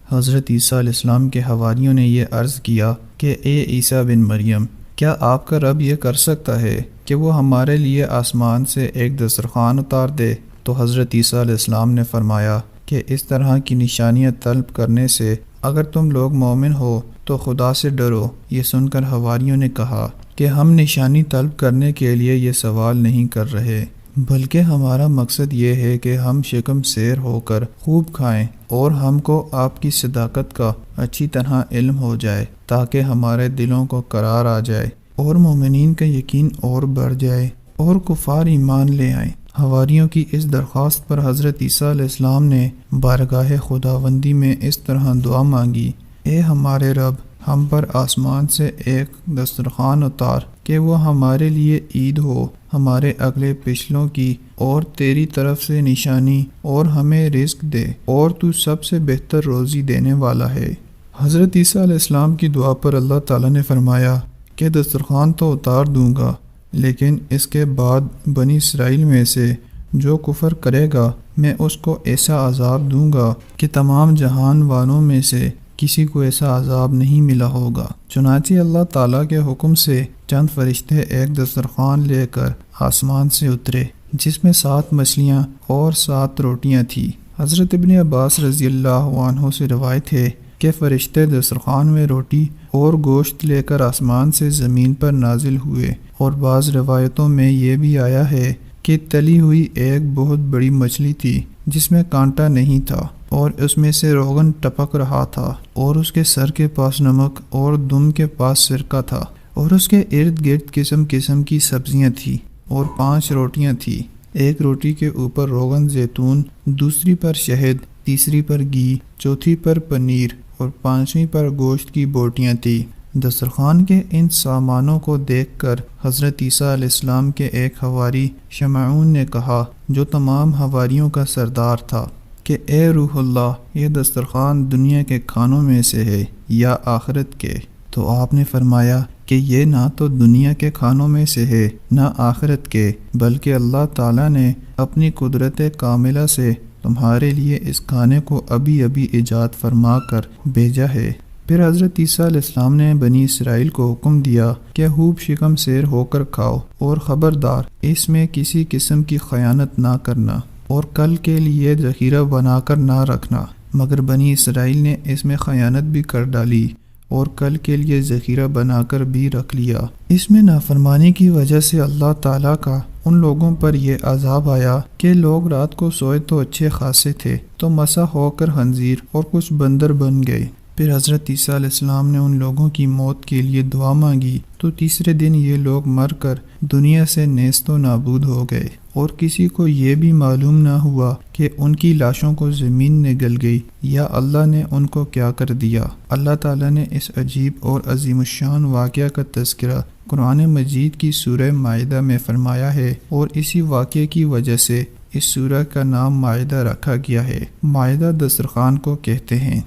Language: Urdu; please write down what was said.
حضرت عیسیٰ علیہ السلام کے حواریوں نے یہ عرض کیا کہ اے عیسیٰ بن مریم، کیا آپ کا رب یہ کر سکتا ہے کہ وہ ہمارے لیے آسمان سے ایک دسترخوان اتار دے؟ تو حضرت عیسیٰ علیہ السلام نے فرمایا کہ اس طرح کی نشانیاں طلب کرنے سے اگر تم لوگ مومن ہو تو خدا سے ڈرو۔ یہ سن کر حواریوں نے کہا کہ ہم نشانی طلب کرنے کے لیے یہ سوال نہیں کر رہے، بلکہ ہمارا مقصد یہ ہے کہ ہم شکم سیر ہو کر خوب کھائیں اور ہم کو آپ کی صداقت کا اچھی طرح علم ہو جائے، تاکہ ہمارے دلوں کو قرار آ جائے اور مومنین کا یقین اور بڑھ جائے اور کفار ایمان لے آئیں۔ حواریوں کی اس درخواست پر حضرت عیسیٰ علیہ السلام نے بارگاہ خداوندی میں اس طرح دعا مانگی: اے ہمارے رب، ہم پر آسمان سے ایک دسترخوان اتار کہ وہ ہمارے لیے عید ہو، ہمارے اگلے پچھلوں کی، اور تیری طرف سے نشانی، اور ہمیں رزق دے، اور تو سب سے بہتر روزی دینے والا ہے۔ حضرت عیسیٰ علیہ السلام کی دعا پر اللہ تعالیٰ نے فرمایا کہ دسترخوان تو اتار دوں گا، لیکن اس کے بعد بنی اسرائیل میں سے جو کفر کرے گا میں اس کو ایسا عذاب دوں گا کہ تمام جہان والوں میں سے کسی کو ایسا عذاب نہیں ملا ہوگا۔ چنانچہ اللہ تعالیٰ کے حکم سے چند فرشتے ایک دسترخوان لے کر آسمان سے اترے، جس میں 7 مچھلیاں اور 7 روٹیاں تھیں۔ حضرت ابن عباس رضی اللہ عنہ سے روایت ہے کہ فرشتے دسترخوان میں روٹی اور گوشت لے کر آسمان سے زمین پر نازل ہوئے، اور بعض روایتوں میں یہ بھی آیا ہے کہ تلی ہوئی ایک بہت بڑی مچھلی تھی جس میں کانٹا نہیں تھا، اور اس میں سے روغن ٹپک رہا تھا، اور اس کے سر کے پاس نمک اور دم کے پاس سرکہ تھا، اور اس کے ارد گرد قسم قسم کی سبزیاں تھیں، اور 5 روٹیاں تھیں، ایک روٹی کے اوپر روغن زیتون، دوسری پر شہد، تیسری پر گھی، چوتھی پر پنیر، اور 5ویں پر گوشت کی بوٹیاں تھیں۔ دسترخوان کے ان سامانوں کو دیکھ کر حضرت عیسیٰ علیہ السلام کے ایک حواری شمعون نے کہا، جو تمام حواریوں کا سردار تھا، کہ اے روح اللہ، یہ دسترخوان دنیا کے کھانوں میں سے ہے یا آخرت کے؟ تو آپ نے فرمایا کہ یہ نہ تو دنیا کے کھانوں میں سے ہے نہ آخرت کے، بلکہ اللہ تعالیٰ نے اپنی قدرت کاملہ سے تمہارے لیے اس کھانے کو ابھی ابھی ایجاد فرما کر بھیجا ہے۔ پھر حضرت عیسیٰ علیہ السلام نے بنی اسرائیل کو حکم دیا کہ خوب شکم سیر ہو کر کھاؤ، اور خبردار اس میں کسی قسم کی خیانت نہ کرنا، اور کل کے لیے ذخیرہ بنا کر نہ رکھنا۔ مگر بنی اسرائیل نے اس میں خیانت بھی کر ڈالی اور کل کے لیے ذخیرہ بنا کر بھی رکھ لیا۔ اس میں نافرمانی کی وجہ سے اللہ تعالیٰ کا ان لوگوں پر یہ عذاب آیا کہ لوگ رات کو سوئے تو اچھے خاصے تھے، تو مسح ہو کر خنزیر اور کچھ بندر بن گئے۔ پھر حضرت عیسیٰ علیہ السلام نے ان لوگوں کی موت کے لیے دعا مانگی، تو تیسرے دن یہ لوگ مر کر دنیا سے نیست و نابود ہو گئے، اور کسی کو یہ بھی معلوم نہ ہوا کہ ان کی لاشوں کو زمین نے گل گئی یا اللہ نے ان کو کیا کر دیا۔ اللہ تعالیٰ نے اس عجیب اور عظیم الشان واقعہ کا تذکرہ قرآن مجید کی سورہ مائدہ میں فرمایا ہے، اور اسی واقعے کی وجہ سے اس سورہ کا نام مائدہ رکھا گیا ہے۔ مائدہ دسترخوان کو کہتے ہیں۔